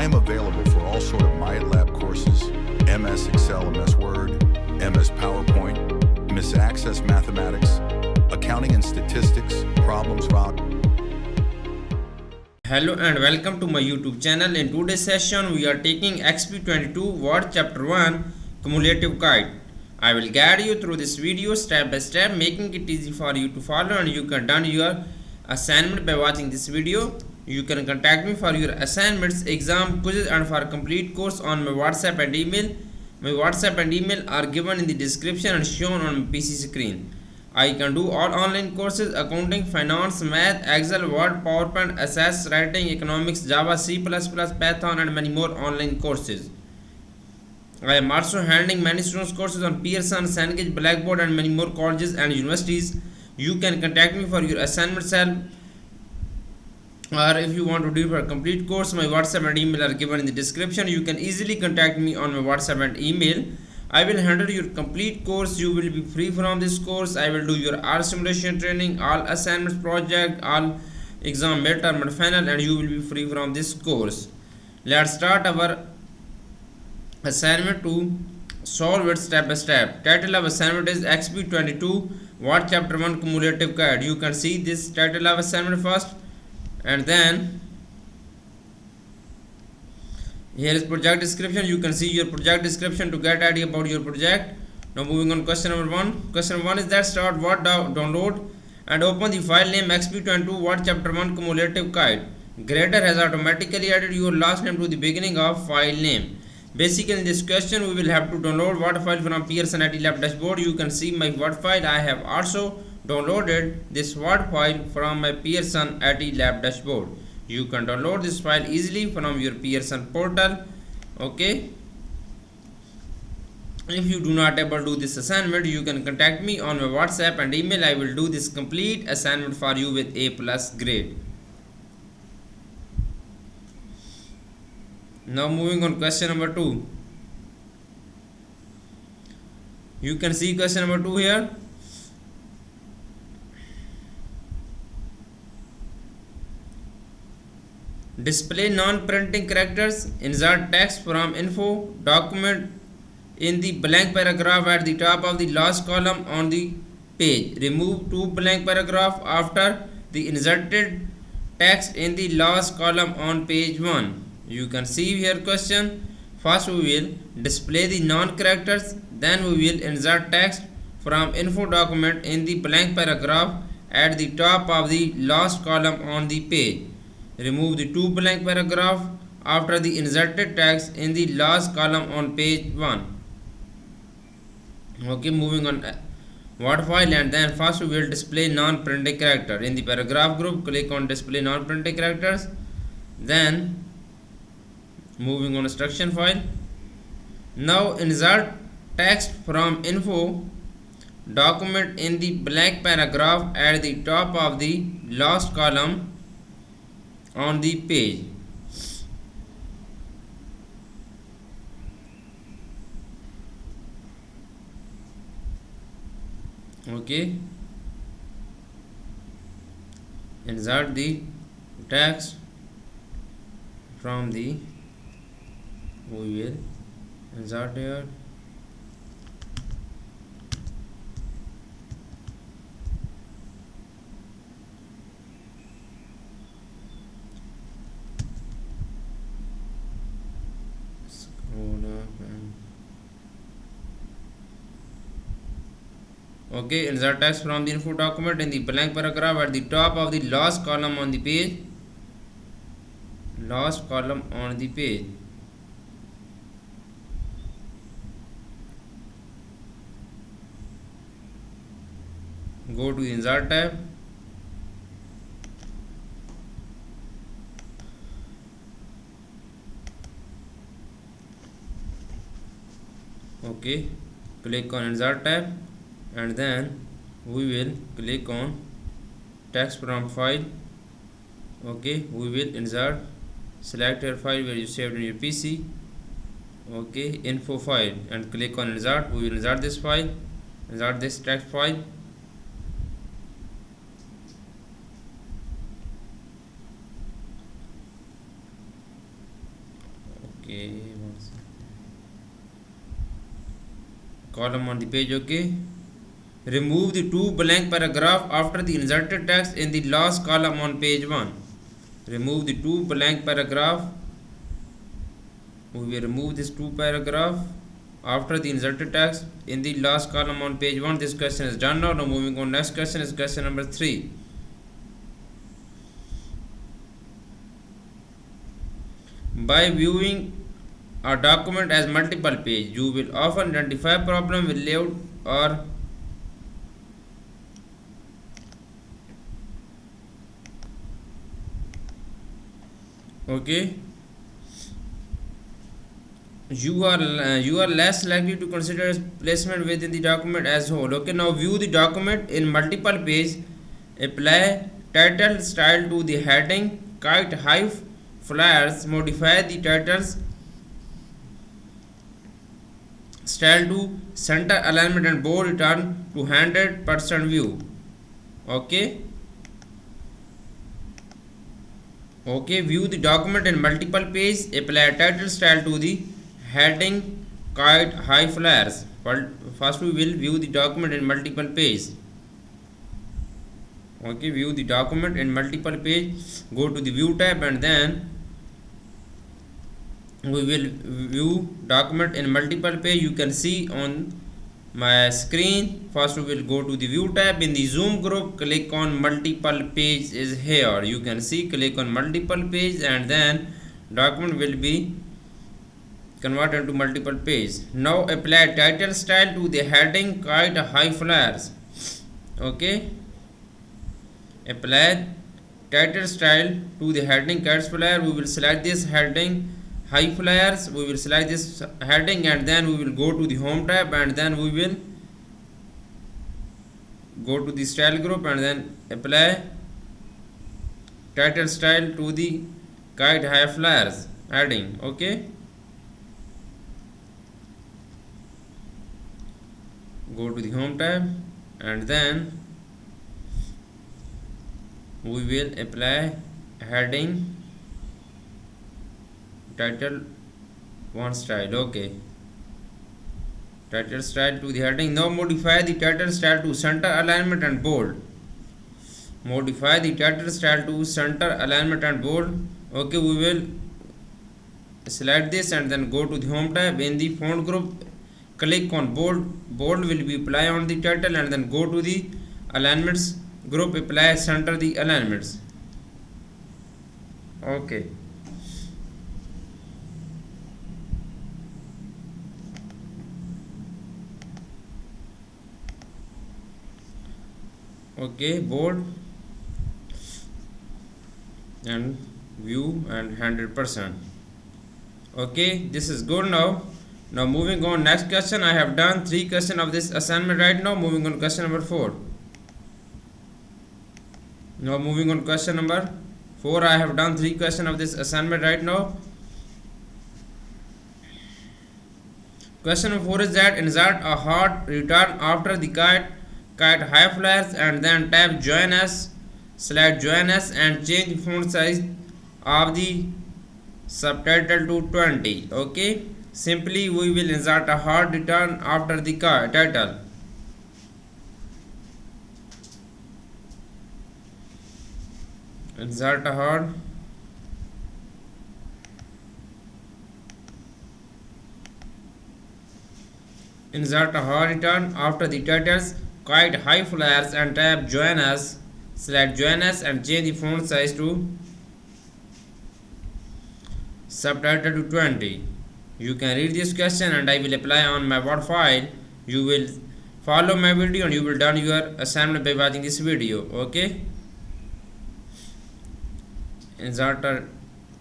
I'm available for all sort of MyLab courses, MS Excel, MS Word, MS PowerPoint, MS Access Mathematics, Accounting and Statistics, Problems Rock. Hello and welcome to my YouTube channel. In today's session, we are taking XP22 Word Chapter 1 Cumulative Guide. I will guide you through this video step by step, making it easy for you to follow, and you can done your assignment by watching this video. You can contact me for your assignments, exam, quizzes and for complete course on my WhatsApp and email. My WhatsApp and email are given in the description and shown on my PC screen. I can do all online courses: accounting, finance, math, Excel, Word, PowerPoint, SS, writing, economics, Java, C++, Python and many more online courses. I am also handling many students courses on Pearson, Cengage, Blackboard and many more colleges and universities. You can contact me for your assignments help, or if you want to do for a complete course, my WhatsApp and email are given in the description. You can easily contact me on my WhatsApp and email. I will handle your complete course. You will be free from this course. I will do your all simulation training, all assignments, project, all exam, midterm and final, and you will be free from this course. Let's start our assignment to solve it step by step. Title of assignment is XP22 Word Chapter 1 Cumulative Guide. You can see this title of assignment first, and then here is project description. You can see your project description to get idea about your project. Now moving on, question number 1. Question 1 is that start Word download and open the file name XP22 Word Chapter 1 Cumulative Guide. Grader has automatically added your last name to the beginning of file name. Basically in this question we will have to download Word file from Pearson IT Lab dashboard. You can see my Word file. I have also downloaded this Word file from my Pearson IT Lab dashboard. You can download this file easily from your Pearson portal. Okay, if you do not able to do this assignment, you can contact me on my WhatsApp and email. I will do this complete assignment for you with A+ grade. Now moving on, question number 2. You can see question number 2 here. Display non-printing characters. Insert text from info document in the blank paragraph at the top of the last column on the page. Remove 2 blank paragraph after the inserted text in the last column on page 1. You can see here question. First we will display the non-characters, then we will insert text from info document in the blank paragraph at the top of the last column on the page. Remove the 2 blank paragraph after the inserted text in the last column on page 1. Okay, moving on, Word file, and then first we will display non-printing character. In the paragraph group, click on display non-printing characters. Then moving on, instruction file. Now insert text from info document in the blank paragraph at the top of the last column on the page. Okay, insert the text from the, we will insert here okay, insert text from the info document in the blank paragraph at the top of the last column on the page. Last column on the page. Go to the insert tab. Okay, click on insert tab, and then we will click on text from file. Okay, we will insert, select your file where you saved in your PC. Okay, info file, and click on insert. We will insert this file, insert this text file. Okay, column on the page. Okay, remove the two blank paragraph after the inserted text in the last column on page 1. Remove the two blank paragraph. We will remove this two paragraph after the inserted text in the last column on page 1. This question is done now. Now moving on, next question is question number 3. By viewing a document as multiple page, you will often identify problem with layout or okay. You are less likely to consider placement within the document as whole. Okay, now view the document in multiple page. Apply title style to the heading, kite, hive, flyers. Modify the titles style to center alignment and bold. Return to 100% view. Okay. Okay, view the document in multiple page. Apply title style to the heading, kite, high, flyers. First we will view the document in multiple page. Okay, view the document in multiple page. Go to the view tab and then we will view document in multiple page. You can see on my screen. First we will go to the view tab. In the zoom group, click on multiple page is here. You can see, click on multiple page and then document will be converted to multiple page. Now apply title style to the heading, kite, high, flyers. Okay, apply title style to the heading, kite, flyer. We will select this heading, high, flyers. We will select this heading and then we will go to the home tab and then we will go to the style group and then apply title style to the kite, high, flyers heading. Okay, go to the home tab and then we will apply heading, title, one style. Okay, title style to the heading. Now modify the title style to center alignment and bold. Modify the title style to center alignment and bold. Okay, we will select this and then go to the home tab. In the font group, click on bold. Bold will be apply on the title and then go to the alignments group, apply center the alignments. Okay, okay, bold and view and 100%. Okay, this is good now. Now moving on, next question. I have done 3 questions of this assignment right now. Moving on, question number 4. Now moving on, question number 4. I have done 3 questions of this assignment right now. Question number 4 is that insert a hard return after the kite, high, flyers and then tap join as, select join as and change the font size of the subtitle to 20. Okay, simply we will insert a hard return after the title. Insert a hard return after the titles, kite, high, flyers and tap join as, select join as and change the font size to subtitle to 20. You can read this question and I will apply on my Word file. You will follow my video and you will done your assignment by watching this video. Okay, insert a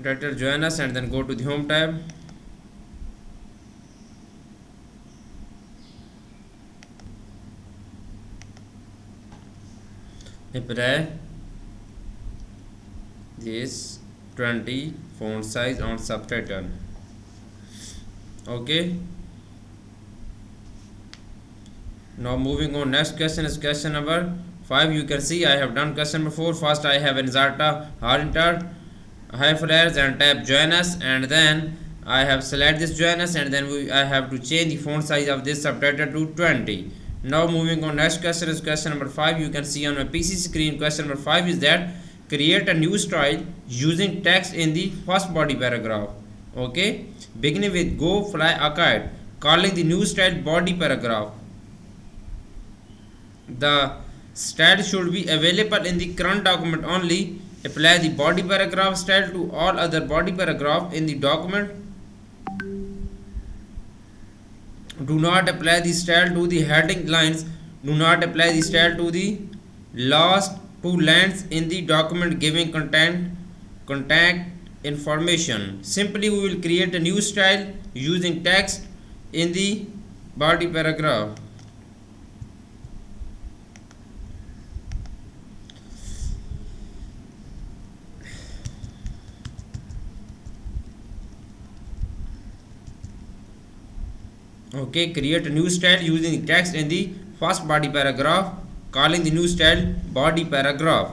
title, join us and then go to the home tab. Apply this 20 font size on subtitle. Okay, now moving on, next question is question number 5. You can see I have done question number 4. First I have insert a hard enter, high, flyers and tap join us and then I have select this journals and then I have to change the font size of this subtitle to 20. Now moving on, next question is question number 5. You can see on my PC screen. Question number 5 is that create a new style using text in the first body paragraph. Okay, beginning with go fly a kite, calling the new style body paragraph. The style should be available in the current document only. Apply the body paragraph style to all other body paragraph in the document. Do not apply the style to the heading lines. Do not apply the style to the last two lines in the document giving contact information. Simply we will create a new style using text in the body paragraph. Okay, create a new style using text in the first body paragraph, calling the new style body paragraph.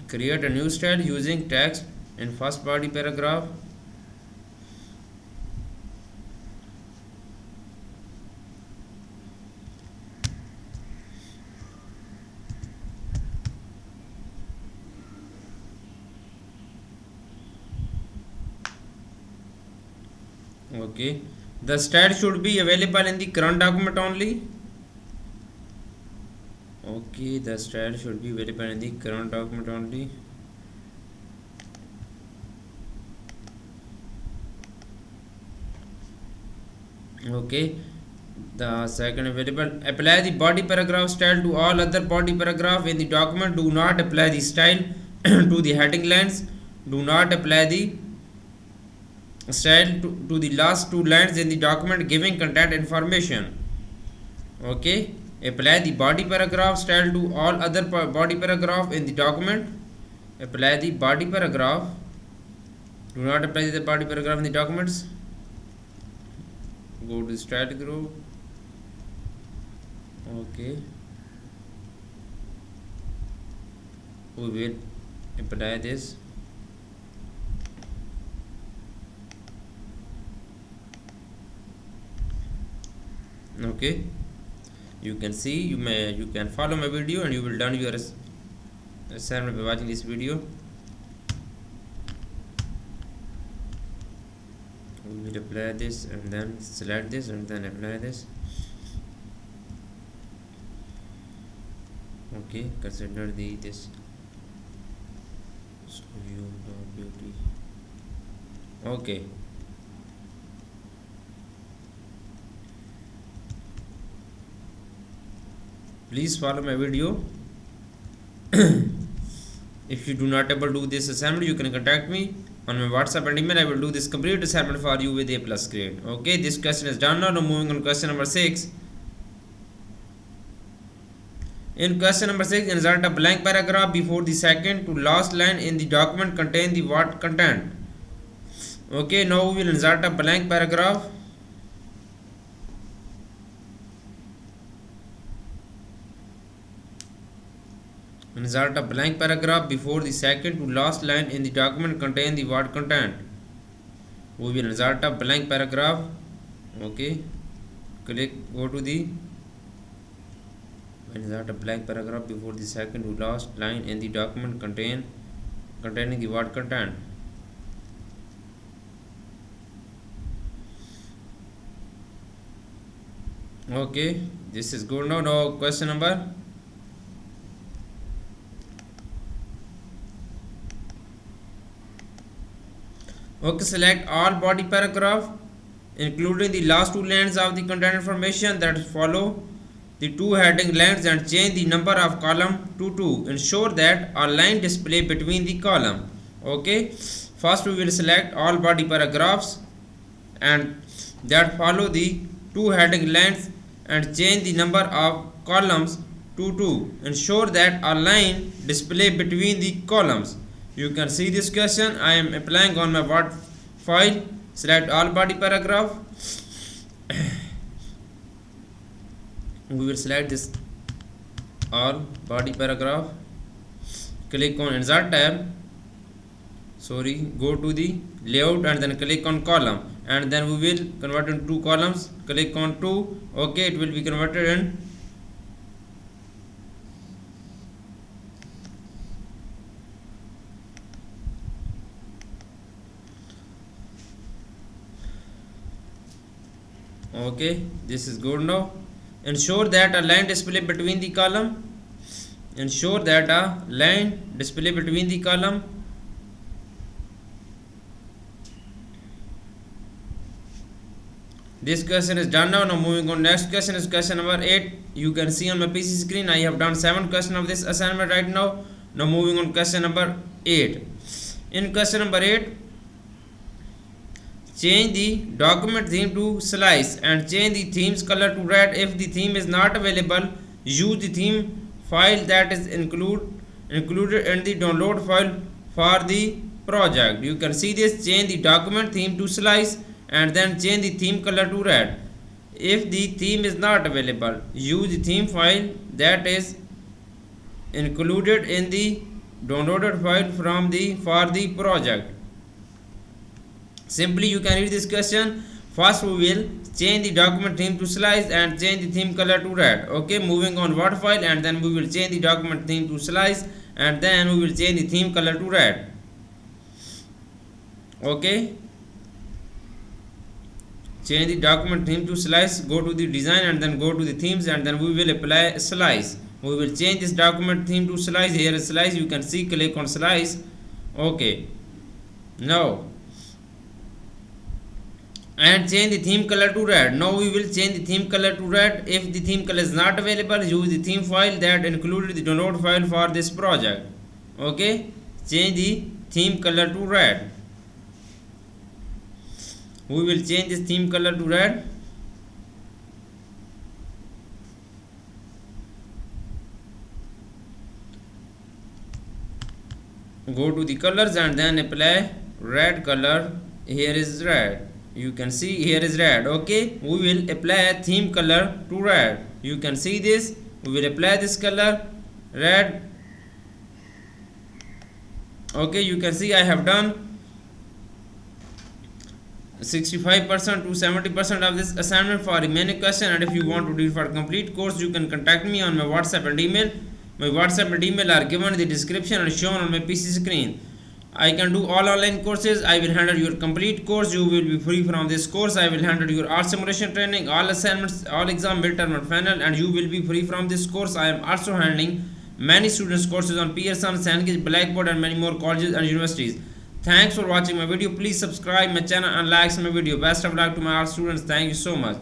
Create a new style using text in first body paragraph. Okay, the style should be available in the current document only. Okay, the style should be available in the current document only. Okay, the second available, apply the body paragraph style to all other body paragraph in the document. Do not apply the style to the heading lines. Do not apply the style to the last two lines in the document giving contact information. Okay, apply the body paragraph style to all other body paragraph in the document. Apply the body paragraph. Do not apply the body paragraph in the documents. Go to style group. Okay, we will apply this. Okay, you can see, you can follow my video and you will done your assignment by watching this video. We will apply this and then select this and then apply this. Okay, consider this view beauty. Okay, please follow my video. If you do not able to do this assignment, you can contact me on my WhatsApp and email. I will do this complete assignment for you with A+ grade. Okay, this question is done. Now moving on question number 6. In question number 6, insert a blank paragraph before the second to last line in the document contain the what content. Okay, now we will insert a blank paragraph. Insert a blank paragraph before the second to last line in the document contain the what content. We will insert a blank paragraph. Okay, go to the insert a blank paragraph before the second to last line in the document containing the what content. Okay, this is good. Now question number. Okay, select all body paragraph including the last two lines of the content information that follow the two heading lines and change the number of column to 2. Ensure that a line display between the column. Okay, first we will select all body paragraphs and that follow the two heading lines and change the number of columns to 2. Ensure that a line display between the columns. You can see this question. I am applying on my Word file. Select all body paragraph. We will select this all body paragraph. Click on insert tab. go to the layout and then click on column, and then we will convert into two columns. Click on 2. Okay, it will be converted in okay. This is good now. Ensure that a line display between the column. Ensure that a line display between the column. This question is done now. Now moving on, next question is question number 8. You can see on my PC screen I have done 7 questions of this assignment right now. Now moving on, question number 8. In question number 8, change the document theme to slice and change the theme's color to red. If the theme is not available, use the theme file that is included in the download file for the project. You can see this. Change the document theme to slice and then change the theme color to red. If the theme is not available, use the theme file that is included in the downloaded file for the project. Simply you can read this question. First we will change the document theme to slice and change the theme color to red. Okay, moving on, Word file, and then we will change the document theme to slice and then we will change the theme color to red. Okay, change the document theme to slice, go to the design and then go to the themes and then we will apply slice. We will change this document theme to slice. Here is slice, you can see, click on slice. Okay, now and change the theme color to red. Now we will change the theme color to red. If the theme color is not available, use the theme file that included the download file for this project. Okay, change the theme color to red. We will change this theme color to red. Go to the colors and then apply red color. Here is red. You can see here is red. Okay, we will apply theme color to red. You can see this. We will apply this color red. Okay, you can see I have done 65% to 70% of this assignment. For remaining question, and if you want to do it for complete course, you can contact me on my WhatsApp and email. My WhatsApp and email are given in the description and shown on my PC screen. I can do all online courses. I will handle your complete course. You will be free from this course. I will handle your all simulation training, all assignments, all exam, midterm and final, and you will be free from this course. I am also handling many students courses on Pearson, Cengage, Blackboard and many more colleges and universities. Thanks for watching my video. Please subscribe my channel and like my video. Best of luck to my all students. Thank you so much.